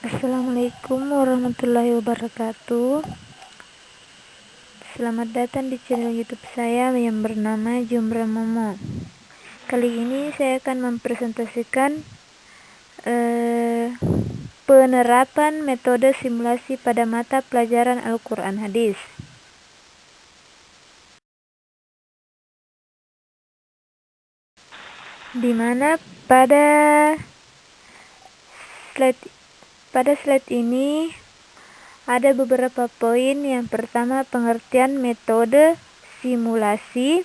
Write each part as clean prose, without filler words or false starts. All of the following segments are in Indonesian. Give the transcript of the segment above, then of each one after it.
Assalamualaikum warahmatullahi wabarakatuh. Selamat datang di channel YouTube saya yang bernama Jumra Momo. Kali ini saya akan mempresentasikan penerapan metode simulasi pada mata pelajaran Al-Quran Hadis. Di mana pada slide ini ada beberapa poin. Yang pertama, pengertian metode simulasi.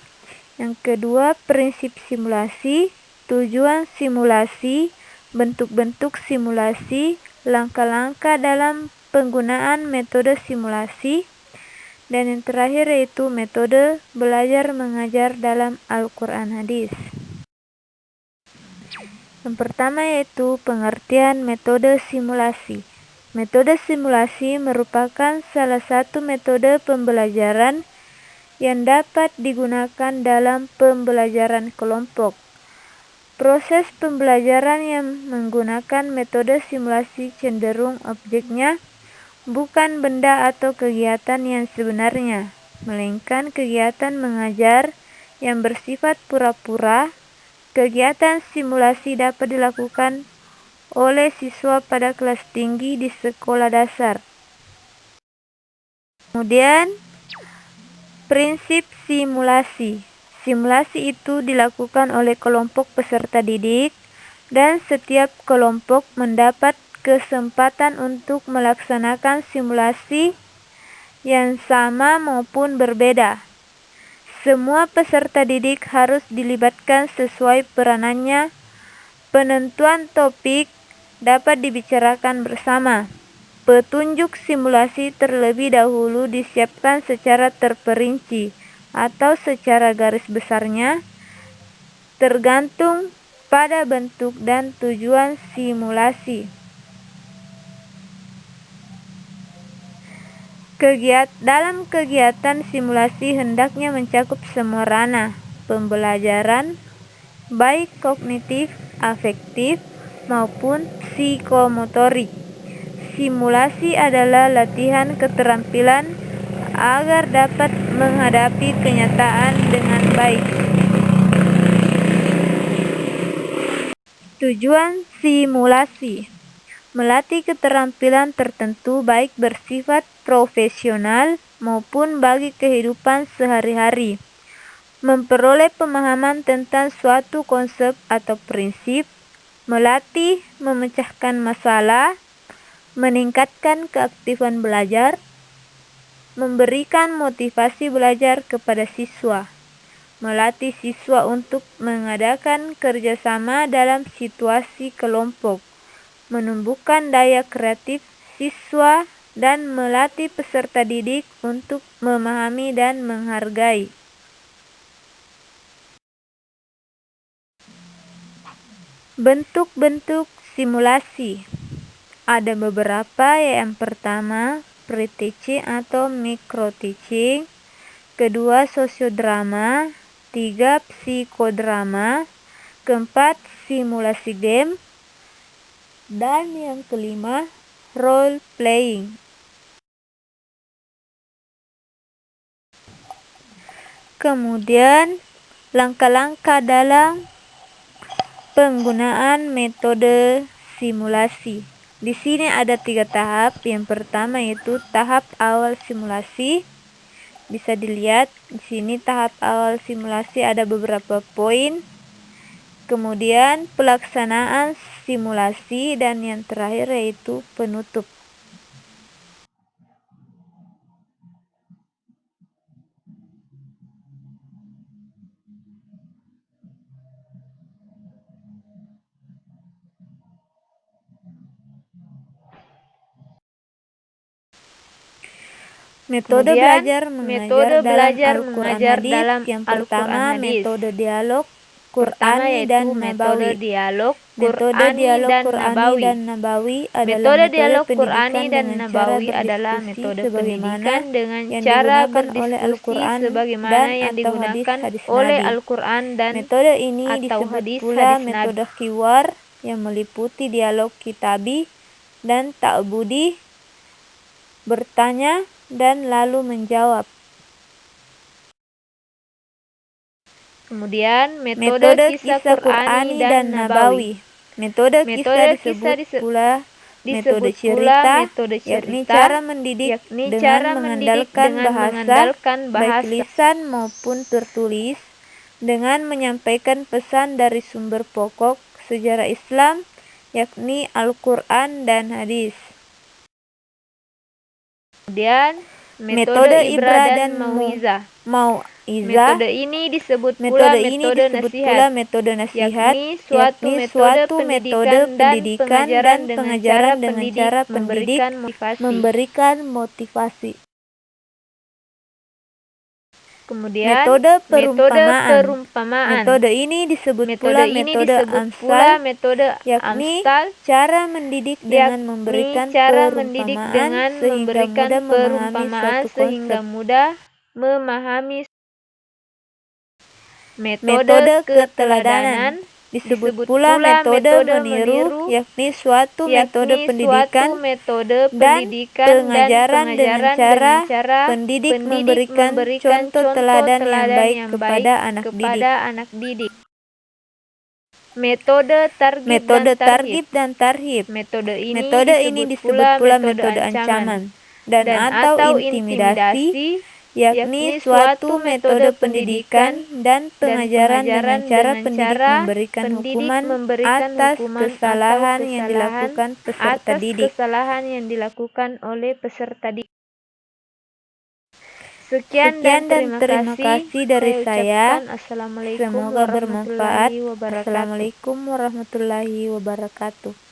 Yang kedua, prinsip simulasi, tujuan simulasi, bentuk-bentuk simulasi, langkah-langkah dalam penggunaan metode simulasi, dan yang terakhir yaitu metode belajar mengajar dalam Al-Quran Hadis. Yang pertama yaitu pengertian metode simulasi. Metode simulasi merupakan salah satu metode pembelajaran yang dapat digunakan dalam pembelajaran kelompok. Proses pembelajaran yang menggunakan metode simulasi cenderung objeknya bukan benda atau kegiatan yang sebenarnya, melainkan kegiatan mengajar yang bersifat pura-pura. Kegiatan simulasi dapat dilakukan oleh siswa pada kelas tinggi di sekolah dasar. Kemudian, prinsip simulasi. Simulasi itu dilakukan oleh kelompok peserta didik dan setiap kelompok mendapat kesempatan untuk melaksanakan simulasi yang sama maupun berbeda. Semua peserta didik harus dilibatkan sesuai peranannya. Penentuan topik dapat dibicarakan bersama. Petunjuk simulasi terlebih dahulu disiapkan secara terperinci atau secara garis besarnya, tergantung pada bentuk dan tujuan simulasi. Dalam kegiatan simulasi hendaknya mencakup semua ranah pembelajaran, baik kognitif, afektif, maupun psikomotorik. Simulasi adalah latihan keterampilan agar dapat menghadapi kenyataan dengan baik. Tujuan simulasi: melatih keterampilan tertentu baik bersifat profesional maupun bagi kehidupan sehari-hari. Memperoleh pemahaman tentang suatu konsep atau prinsip, melatih memecahkan masalah, meningkatkan keaktifan belajar, memberikan motivasi belajar kepada siswa, melatih siswa untuk mengadakan kerjasama dalam situasi kelompok, menumbuhkan daya kreatif siswa, dan melatih peserta didik untuk memahami dan menghargai. Bentuk-bentuk simulasi ada beberapa. Yang pertama, pre-teaching atau micro-teaching. Kedua, sosiodrama. Tiga, psikodrama. Keempat, simulasi game. Dan yang kelima, role playing. Kemudian, langkah-langkah dalam penggunaan metode simulasi. Di sini ada 3 tahap. Yang pertama yaitu tahap awal simulasi. Bisa dilihat di sini tahap awal simulasi ada beberapa poin. Kemudian pelaksanaan simulasi dan yang terakhir yaitu penutup. Metode belajar mengajar dalam Al-Quran Hadis. Yang pertama, metode dialog Qur'ani dan Nabawi. Metode dialog Qur'ani dan Nabawi adalah metode pendidikan dengan cara berdiskusi sebagaimana yang digunakan oleh Al-Quran dan atau hadis Nabi. Metode ini disebut pula metode hiwar yang meliputi dialog kitabi, dan ta'budi, bertanya, dan lalu menjawab. Kemudian metode kisah Qur'ani dan Nabawi. Metode kisah disebut pula metode cerita, yakni cara mendidik dengan mengandalkan bahasa, baik lisan maupun tertulis, dengan menyampaikan pesan dari sumber pokok sejarah Islam, yakni Al-Quran dan hadis. Kemudian metode ibrah dan mau'izah. Metode ini disebut pula metode nasihat, yakni suatu metode pendidikan dan pengajaran dengan cara pendidik memberikan motivasi. Kemudian metode perumpamaan. Metode ini disebut pula metode amsal, yakni cara mendidik dengan memberikan perumpamaan sehingga mudah memahami. Metode keteladanan disebut pula metode meniru, yakni suatu metode pendidikan dan pengajaran dengan cara pendidik memberikan contoh teladan yang baik kepada anak didik. Metode targhib dan tarhib. Metode ini disebut pula metode ancaman dan atau intimidasi, yakni suatu metode pendidikan dan pengajaran dengan cara pendidik memberikan hukuman atas kesalahan yang dilakukan peserta didik. oleh peserta didik. Sekian dan terima kasih dari saya. Semoga bermanfaat. Assalamualaikum warahmatullahi wabarakatuh.